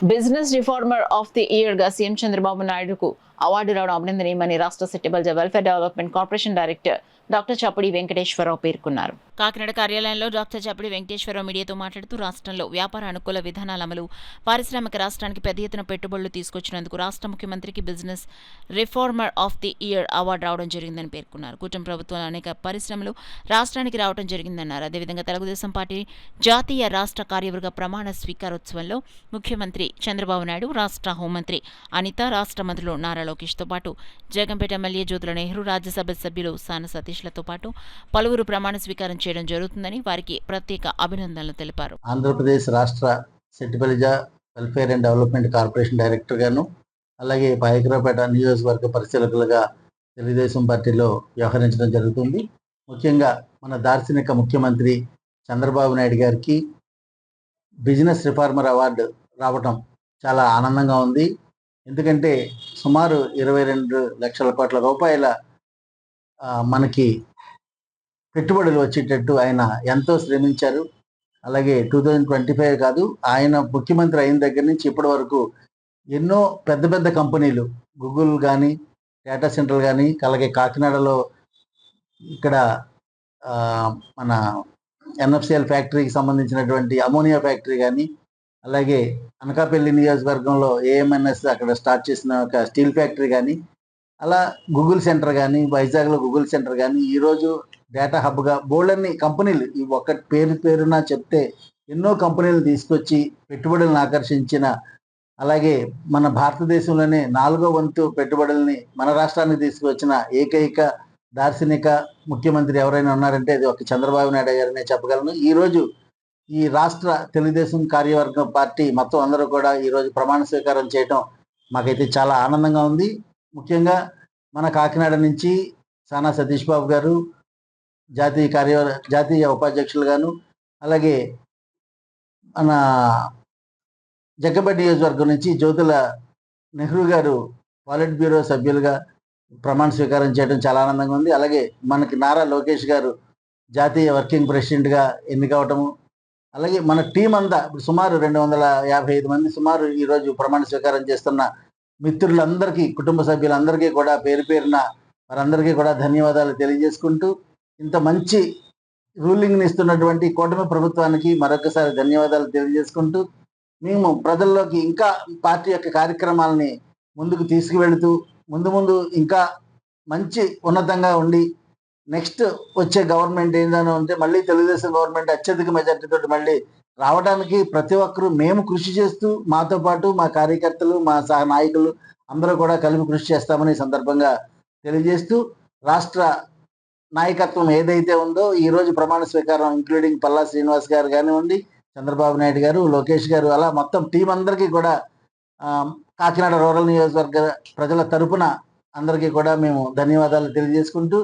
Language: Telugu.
Business reformer of the year గా సీఎం చంద్రబాబు నాయుడుకు అవార్డు రావడం అభినందనీయమని రాష్ట్ర సెటిబల్ welfare development corporation director doctor Chappadi Venkateswararao పేర్కొన్నారు. కాకినాడ కార్యాలయంలో డాక్టర్ చప్పడి వెంకటేశ్వరరావు మీడియాతో మాట్లాడుతూ రాష్ట్రంలో వ్యాపార అనుకూల విధానాల అమలు, పారిశ్రామిక రాష్ట్రానికి పెద్ద ఎత్తున పెట్టుబడులు తీసుకొచ్చినందుకు రాష్ట్ర ముఖ్యమంత్రికి business reformer of the year award రావడం జరిగిందని పేర్కొన్నారు. కూటమి ప్రభుత్వంలో అనేక పరిశ్రమలు రాష్ట్రానికి రావడం జరిగిందన్నారు. అదేవిధంగా తెలుగుదేశం పార్టీ జాతీయ రాష్ట్ర కార్యవర్గ ప్రమాణ స్వీకారోత్సవంలో ముఖ్యమంత్రి చంద్రబాబు నాయుడు, రాష్ట్ర హోంమంత్రి అనిత, రాష్ట్ర మంత్రులు నారా లోకేష్తో పాటు జగంపేట ఎమ్మెల్యే జ్యోతుల నెహ్రూ, రాజ్యసభ సభ్యులు సాన సతీష్లతో పాటు పలువురు ప్రమాణ స్వీకారం చేయడం జరుగుతుందని వారికి ప్రత్యేక అభినందనలు తెలిపారు. ఆంధ్రప్రదేశ్ రాష్ట్ర Settibalija welfare and development corporation director గాను, అలాగే పాయకరావుపేట నియోజకవర్గ పరిశీలకులుగా తెలుగుదేశం పార్టీలో వ్యవహరించడం జరుగుతుంది. ముఖ్యంగా మన దార్శనిక ముఖ్యమంత్రి చంద్రబాబు నాయుడు గారికి బిజినెస్ రిఫార్మర్ అవార్డు రావటం చాలా ఆనందంగా ఉంది. ఎందుకంటే సుమారు 22 లక్షల కోట్ల రూపాయల మనకి పెట్టుబడులు వచ్చేటట్టు ఆయన ఎంతో శ్రమించారు. అలాగే 2025 కాదు, ఆయన ముఖ్యమంత్రి అయిన దగ్గర నుంచి ఇప్పటి వరకు ఎన్నో పెద్ద పెద్ద కంపెనీలు, గూగుల్ కానీ, డేటా సెంటర్లు కానీ, అలాగే కాకినాడలో ఇక్కడ మన ఎన్ఎఫ్సిఎల్ ఫ్యాక్టరీకి సంబంధించినటువంటి అమోనియా ఫ్యాక్టరీ కానీ, అలాగే అనకాపల్లి నియోజకవర్గంలో ఏఎంఎన్ఎస్ అక్కడ స్టార్ట్ చేసిన ఒక స్టీల్ ఫ్యాక్టరీ కానీ, అలా గూగుల్ సెంటర్ కానీ, వైజాగ్లో గూగుల్ సెంటర్ కానీ, ఈరోజు డేటా హబ్గా బోల్డన్ని కంపెనీలు, ఈ ఒక్క పేరున చెప్తే ఎన్నో కంపెనీలు తీసుకొచ్చి పెట్టుబడులను ఆకర్షించిన, అలాగే మన భారతదేశంలోనే 4వ వంతు పెట్టుబడుల్ని మన రాష్ట్రానికి తీసుకువచ్చిన ఏకైక దార్శనిక ముఖ్యమంత్రి ఎవరైనా ఉన్నారంటే అది ఒక చంద్రబాబు నాయుడు గారనే చెప్పగలను. ఈరోజు ఈ రాష్ట్ర తెలుగుదేశం కార్యవర్గ పార్టీ మొత్తం అందరూ కూడా ఈరోజు ప్రమాణ స్వీకారం చేయటం మాకైతే చాలా ఆనందంగా ఉంది. ముఖ్యంగా మన కాకినాడ నుంచి సానా సతీష్ బాబు గారు జాతీయ ఉపాధ్యక్షులుగాను, అలాగే మన జగ్గంపేట నియోజకవర్గం నుంచి జ్యోతుల నెహ్రూ గారు పాలిట్ బ్యూరో సభ్యులుగా ప్రమాణ స్వీకారం చేయడం చాలా ఆనందంగా ఉంది. అలాగే మనకి నారా లోకేష్ గారు జాతీయ వర్కింగ్ ప్రెసిడెంట్గా ఎన్నికవటము, అలాగే మన టీం అంతా ఇప్పుడు సుమారు 255 మంది సుమారు ఈరోజు ప్రమాణ స్వీకారం చేస్తున్న మిత్రులందరికీ, కుటుంబ సభ్యులందరికీ కూడా పేరు పేరున వారందరికీ కూడా ధన్యవాదాలు తెలియజేసుకుంటూ, ఇంత మంచి రూలింగ్ని ఇస్తున్నటువంటి కూటమి ప్రభుత్వానికి మరొకసారి ధన్యవాదాలు తెలియజేసుకుంటూ, మేము ప్రజల్లోకి ఇంకా పార్టీ యొక్క కార్యక్రమాలని ముందుకు తీసుకువెళుతూ ముందు ఇంకా మంచి ఉన్నతంగా ఉండి నెక్స్ట్ వచ్చే గవర్నమెంట్ ఏంటని ఉంటే మళ్ళీ తెలుగుదేశం గవర్నమెంట్ అత్యధిక మెజార్టీతో మళ్ళీ రావడానికి ప్రతి ఒక్కరూ మేము కృషి చేస్తూ, మాతో పాటు మా కార్యకర్తలు, మా సహ నాయకులు అందరూ కూడా కలిపి కృషి చేస్తామని సందర్భంగా తెలియజేస్తూ, రాష్ట్ర నాయకత్వం ఏదైతే ఉందో ఈరోజు ప్రమాణ స్వీకారం ఇంక్లూడింగ్ పల్లా శ్రీనివాస్ గారు కానివ్వండి, చంద్రబాబు నాయుడు గారు, లోకేష్ గారు, అలా మొత్తం టీం అందరికీ కూడా కాకినాడ రూరల్ నియోజకవర్గ ప్రజల తరపున అందరికీ కూడా మేము ధన్యవాదాలు తెలియజేసుకుంటూ